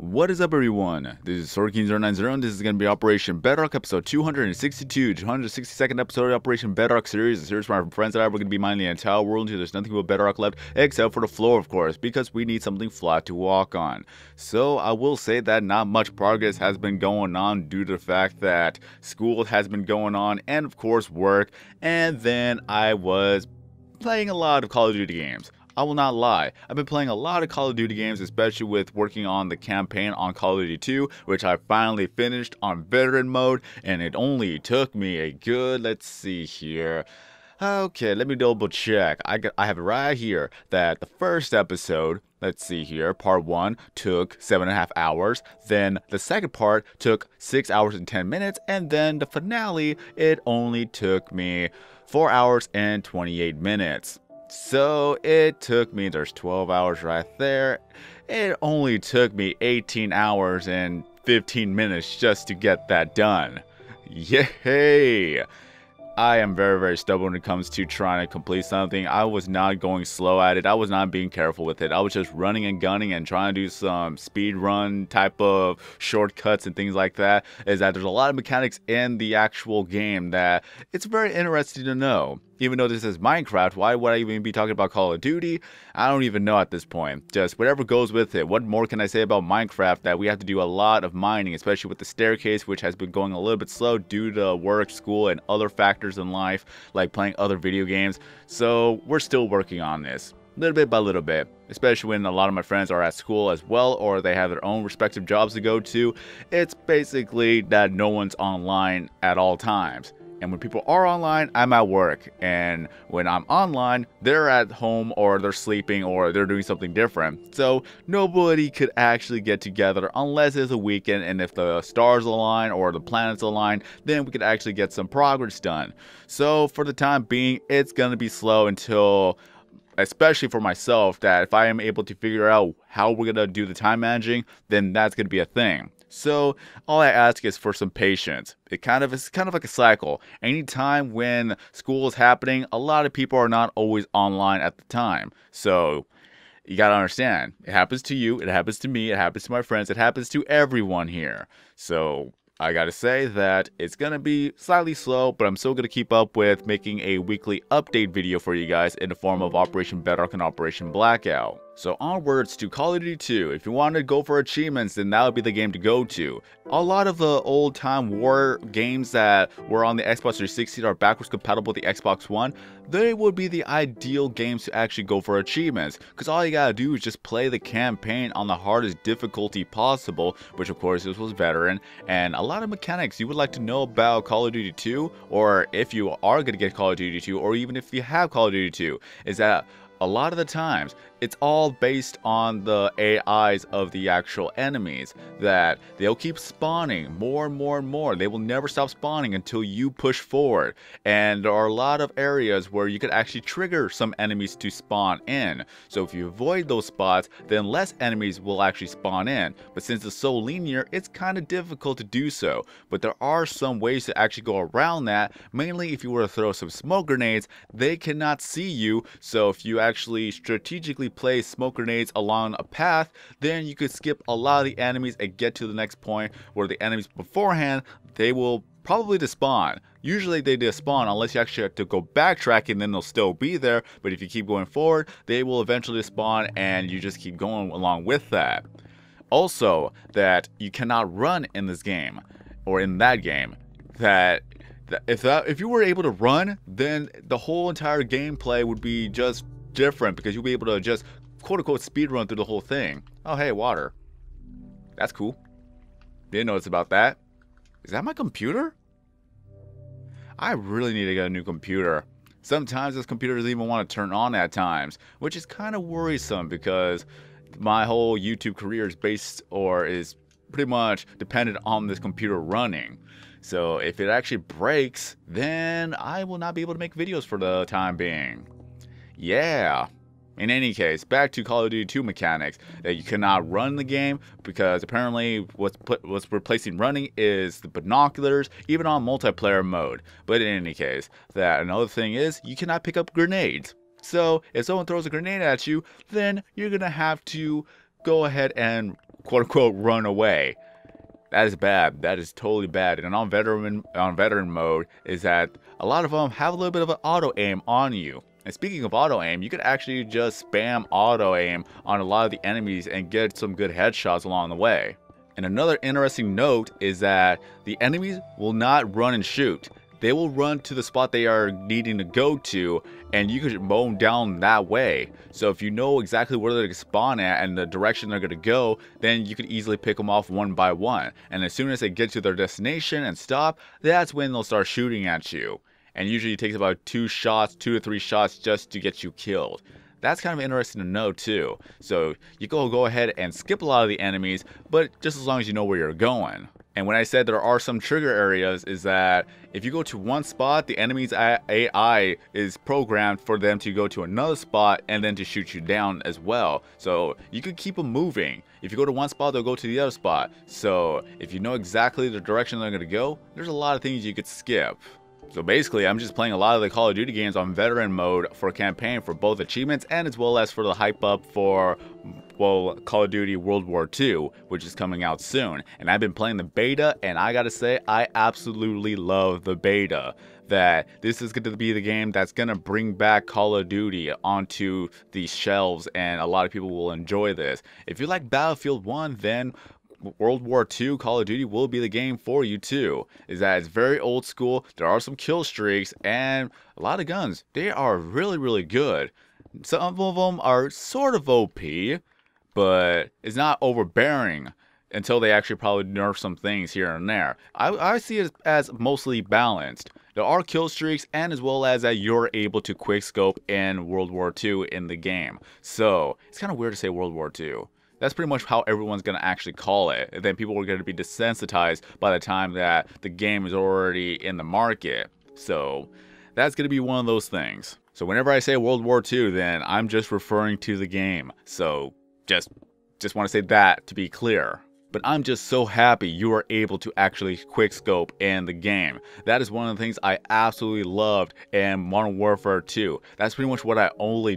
What is up, everyone? This is SwordKing090 and this is going to be Operation Bedrock episode 262, 262nd episode of the Operation Bedrock series. The series where my friends and I are going to be mining the entire world until there's nothing but bedrock left except for the floor, of course, because we need something flat to walk on. So I will say that not much progress has been going on due to the fact that school has been going on and of course work, and then I was playing a lot of Call of Duty games. I will not lie, I've been playing a lot of Call of Duty games, especially with working on the campaign on Call of Duty 2, which I finally finished on veteran mode, and it only took me a good, let's see here. Okay, let me double check. I have it right here that the first episode, let's see here, part 1 took 7.5 hours, then the second part took 6 hours and 10 minutes, and then the finale, it only took me 4 hours and 28 minutes. So it took me, there's 12 hours right there, it only took me 18 hours and 15 minutes just to get that done. Yay! I am very stubborn when it comes to trying to complete something. I was not going slow at it. I was not being careful with it. I was just running and gunning and trying to do some speed run type of shortcuts and things like that. Is that there's a lot of mechanics in the actual game that it's very interesting to know. Even though this is Minecraft, why would I even be talking about Call of Duty? I don't even know at this point. Just whatever goes with it. What more can I say about Minecraft? That we have to do a lot of mining, especially with the staircase, which has been going a little bit slow due to work, school, and other factors in life, like playing other video games. So we're still working on this, little bit by little bit, especially when a lot of my friends are at school as well, or they have their own respective jobs to go to. It's basically that no one's online at all times. And when people are online, I'm at work. And when I'm online, they're at home or they're sleeping or they're doing something different. So nobody could actually get together unless it's a weekend. And if the stars align or the planets align, then we could actually get some progress done. So for the time being, it's going to be slow until, especially for myself, that if I am able to figure out how we're going to do the time managing, then that's going to be a thing. So all I ask is for some patience. It's kind of like a cycle. Anytime when school is happening, a lot of people are not always online at the time. So you gotta understand, it happens to you, it happens to me, it happens to my friends, it happens to everyone here. So I gotta say that it's gonna be slightly slow, but I'm still gonna keep up with making a weekly update video for you guys in the form of Operation Bedrock and Operation Blackout. So onwards to Call of Duty 2. If you want to go for achievements, then that would be the game to go to. A lot of the old time war games that were on the Xbox 360 that are backwards compatible with the Xbox One, they would be the ideal games to actually go for achievements. Because all you gotta do is just play the campaign on the hardest difficulty possible, which of course this was veteran, and a lot of mechanics you would like to know about Call of Duty 2, or if you are going to get Call of Duty 2, or even if you have Call of Duty 2, is that a lot of the times, it's all based on the AIs of the actual enemies, that they'll keep spawning more and more and more. They will never stop spawning until you push forward. And there are a lot of areas where you could actually trigger some enemies to spawn in. So if you avoid those spots, then less enemies will actually spawn in. But since it's so linear, it's kind of difficult to do so. But there are some ways to actually go around that. Mainly if you were to throw some smoke grenades, they cannot see you. So if you actually strategically place smoke grenades along a path, then you could skip a lot of the enemies and get to the next point where the enemies beforehand, they will probably despawn. Usually they despawn unless you actually have to go backtracking, then they'll still be there. But if you keep going forward, they will eventually spawn and you just keep going along with that. Also, that you cannot run in this game, or in that game. If you were able to run, then the whole entire gameplay would be just different, because you'll be able to just quote-unquote speed run through the whole thing. Oh hey, water. That's cool. Didn't notice about that. Is that my computer? I really need to get a new computer. Sometimes this computer doesn't even want to turn on at times, which is kind of worrisome because my whole YouTube career is based, or is pretty much dependent on this computer running. So if it actually breaks, then I will not be able to make videos for the time being. Yeah. In any case, back to Call of Duty 2 mechanics, that you cannot run the game because apparently what's replacing running is the binoculars, even on multiplayer mode. But in any case, that another thing is you cannot pick up grenades. So if someone throws a grenade at you, then you're gonna have to go ahead and quote-unquote run away. That is bad. That is totally bad. And on veteran mode is that a lot of them have a little bit of an auto aim on you. And speaking of auto aim, you could actually just spam auto aim on a lot of the enemies and get some good headshots along the way. And another interesting note is that the enemies will not run and shoot. They will run to the spot they are needing to go to, and you could mow them down that way. So if you know exactly where they're going to spawn at and the direction they're going to go, then you could easily pick them off one by one. And as soon as they get to their destination and stop, that's when they'll start shooting at you. And usually it takes about 2 to 3 shots just to get you killed. That's kind of interesting to know too. So you go ahead and skip a lot of the enemies, but just as long as you know where you're going. And when I said there are some trigger areas, is that if you go to one spot, the enemy's AI is programmed for them to go to another spot and then to shoot you down as well. So you could keep them moving. If you go to one spot, they'll go to the other spot. So if you know exactly the direction they're going to go, there's a lot of things you could skip. So basically, I'm just playing a lot of the Call of Duty games on veteran mode for campaign for both achievements and as well as for the hype up for, well, Call of Duty World War II, which is coming out soon. And I've been playing the beta, and I gotta say, I absolutely love the beta. That this is going to be the game that's going to bring back Call of Duty onto the shelves, and a lot of people will enjoy this. If you like Battlefield 1, then World War II Call of Duty will be the game for you too. Is that it's very old school, there are some kill streaks, and a lot of guns. They are really good. Some of them are sort of OP, but it's not overbearing until they actually probably nerf some things here and there. I see it as mostly balanced. There are kill streaks, and as well as that you're able to quickscope in World War II in the game. So it's kind of weird to say World War II. That's pretty much how everyone's going to actually call it. And then people are going to be desensitized by the time that the game is already in the market. So that's going to be one of those things. So whenever I say World War II, then I'm just referring to the game. So just want to say that to be clear. But I'm just so happy you are able to actually quickscope in the game. That is one of the things I absolutely loved in Modern Warfare 2. That's pretty much what I only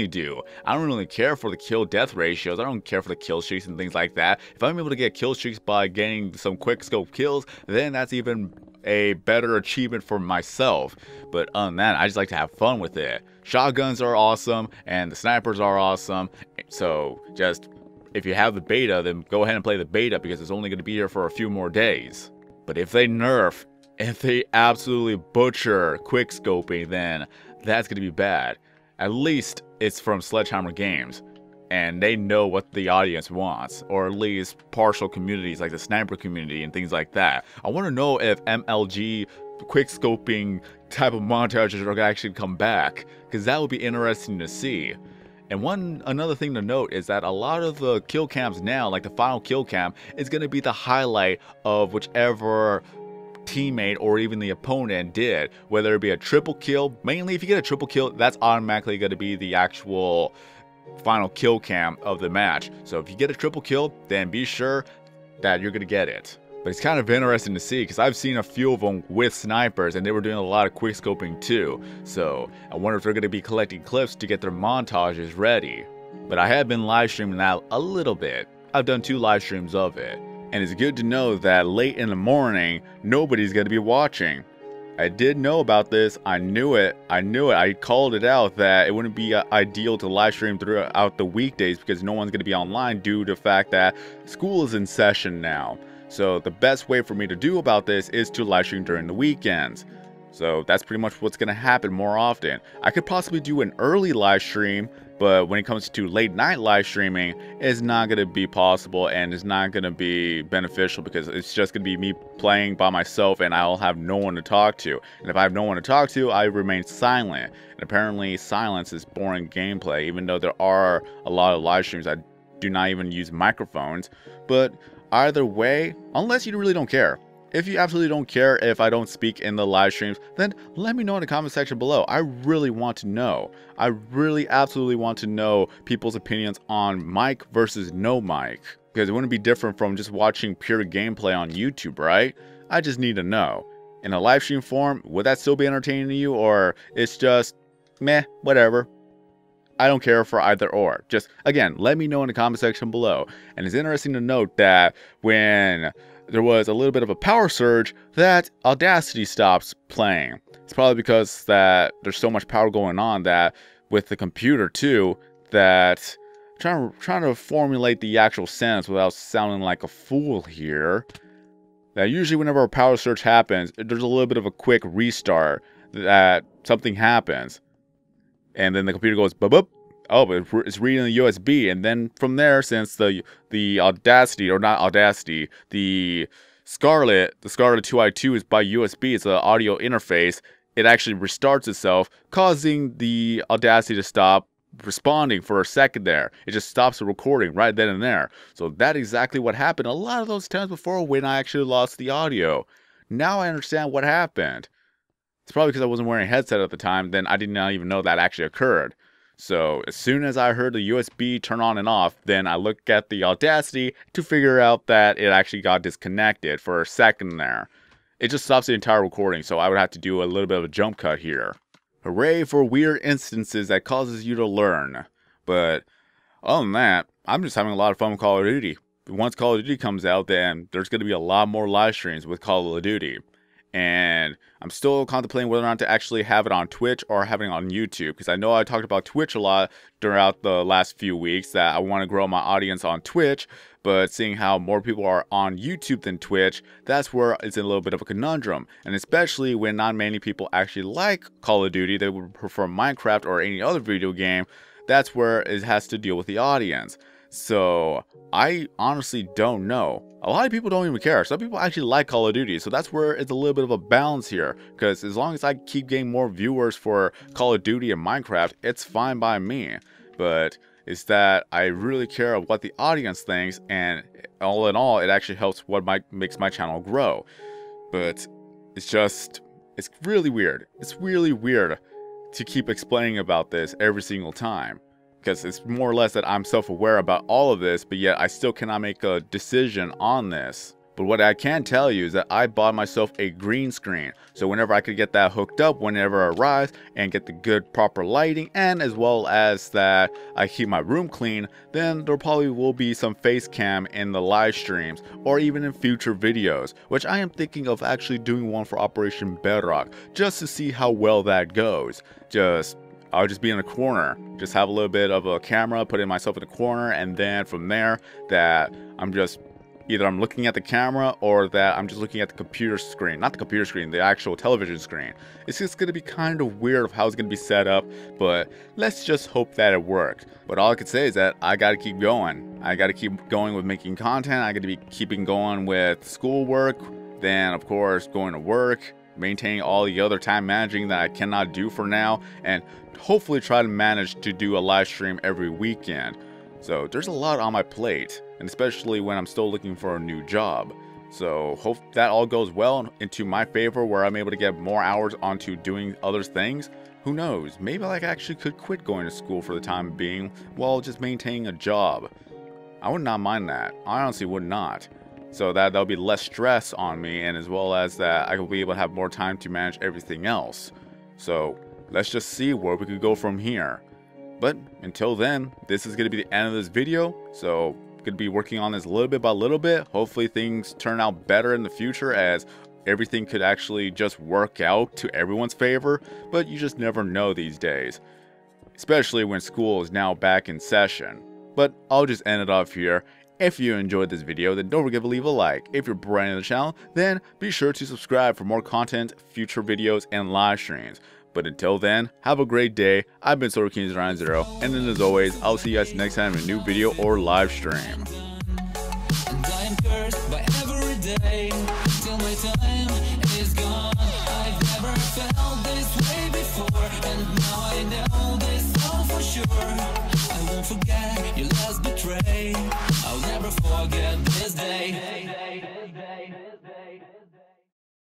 do. I don't really care for the kill-death ratios. I don't care for the kill streaks and things like that. If I'm able to get kill streaks by getting some quickscope kills, then that's even a better achievement for myself. But other than that, I just like to have fun with it. Shotguns are awesome, and the snipers are awesome. So just, if you have the beta, then go ahead and play the beta because it's only going to be here for a few more days. But if they nerf, if they absolutely butcher quickscoping, then that's going to be bad. At least it's from Sledgehammer Games, and they know what the audience wants, or at least partial communities like the sniper community and things like that. I want to know if MLG quickscoping type of montages are going to actually come back, because that would be interesting to see. And another thing to note is that a lot of the kill cams now, like the final kill cam, is going to be the highlight of whichever teammate or even the opponent did, whether it be a triple kill. Mainly if you get a triple kill, that's automatically going to be the actual final kill cam of the match. So if you get a triple kill, then be sure that you're going to get it. But it's kind of interesting to see because I've seen a few of them with snipers and they were doing a lot of quickscoping too. So I wonder if they're going to be collecting clips to get their montages ready. But I have been live streaming that a little bit. I've done 2 live streams of it. And it's good to know that late in the morning, nobody's going to be watching. I did know about this. I knew it. I called it out that it wouldn't be ideal to live stream throughout the weekdays because no one's going to be online due to the fact that school is in session now. So the best way for me to do about this is to live stream during the weekends. So that's pretty much what's going to happen more often. I could possibly do an early live stream, but when it comes to late night live streaming, it's not going to be possible and it's not going to be beneficial because it's just going to be me playing by myself and I'll have no one to talk to. And if I have no one to talk to, I remain silent. And apparently silence is boring gameplay, even though there are a lot of live streams that do not even use microphones. But either way, unless you really don't care. If you absolutely don't care if I don't speak in the live streams, then let me know in the comment section below. I really want to know. I really absolutely want to know people's opinions on mic versus no mic. Because it wouldn't be different from just watching pure gameplay on YouTube, right? I just need to know. In a live stream form, would that still be entertaining to you? Or it's just, meh, whatever? I don't care for either or. Just, again, let me know in the comment section below. And it's interesting to note that when there was a little bit of a power surge, that Audacity stops playing. It's probably because that there's so much power going on that with the computer too, that trying to formulate the actual sentence without sounding like a fool here. That usually whenever a power surge happens, there's a little bit of a quick restart, that something happens. And then the computer goes, bup, oh, it's reading the USB. And then from there, since the Audacity, or not Audacity, the Scarlett 2i2 is by USB, it's an audio interface, it actually restarts itself, causing the Audacity to stop responding for a second there. It just stops the recording right then and there. So that's exactly what happened a lot of those times before when I actually lost the audio. Now I understand what happened. It's probably because I wasn't wearing a headset at the time, then I did not even know that actually occurred. So as soon as I heard the USB turn on and off, then I looked at the Audacity to figure out that it actually got disconnected for a second there. It just stops the entire recording, so I would have to do a little bit of a jump cut here. Hooray for weird instances that causes you to learn. But other than that, I'm just having a lot of fun with Call of Duty. Once Call of Duty comes out, then there's going to be a lot more live streams with Call of Duty. And I'm still contemplating whether or not to actually have it on Twitch or having it on YouTube, because I know I talked about Twitch a lot throughout the last few weeks, that I want to grow my audience on Twitch, but seeing how more people are on YouTube than Twitch, that's where it's a little bit of a conundrum. And especially when not many people actually like Call of Duty, they would prefer Minecraft or any other video game, that's where it has to deal with the audience. So I honestly don't know. A lot of people don't even care. Some people actually like Call of Duty, so that's where it's a little bit of a balance here. Because as long as I keep getting more viewers for Call of Duty and Minecraft, it's fine by me. But it's that I really care of what the audience thinks, and all in all, it actually helps what makes my channel grow. But it's really weird. It's really weird to keep explaining about this every single time. Because it's more or less that I'm self-aware about all of this, but yet I still cannot make a decision on this. But what I can tell you is that I bought myself a green screen, so whenever I could get that hooked up whenever it arrives and get the good proper lighting, and as well as that I keep my room clean, then there probably will be some face cam in the live streams or even in future videos, which I am thinking of actually doing one for Operation Bedrock just to see how well that goes. I'll just be in a corner, just have a little bit of a camera, putting myself in a corner, and then from there that either I'm looking at the camera or that I'm just looking at the computer screen. Not the computer screen, the actual television screen. It's just going to be kind of weird of how it's going to be set up, but let's just hope that it works. But all I can say is that I got to keep going. I got to keep going with making content. I got to be keeping going with schoolwork, then of course going to work, maintaining all the other time managing that I cannot do for now, and hopefully try to manage to do a live stream every weekend. So there's a lot on my plate, and especially when I'm still looking for a new job. So hope that all goes well into my favor, where I'm able to get more hours onto doing other things. Who knows, maybe I actually could quit going to school for the time being while just maintaining a job. I would not mind that. I honestly would not. So that'll be less stress on me, and as well as that I will be able to have more time to manage everything else. So let's just see where we could go from here. But until then, this is going to be the end of this video. So going to be working on this little bit by little bit. Hopefully things turn out better in the future, as everything could actually just work out to everyone's favor. But you just never know these days, especially when school is now back in session. But I'll just end it off here. If you enjoyed this video, then don't forget to leave a like. If you're brand new to the channel, then be sure to subscribe for more content, future videos, and live streams. But until then, have a great day. I've been SorkinZ90, and then as always, I'll see you guys next time in a new video or live stream. And I am cursed by every day till my time is gone. I've never felt this way before, and now I know this all for sure. I won't forget your last betray. I'll never forget this day.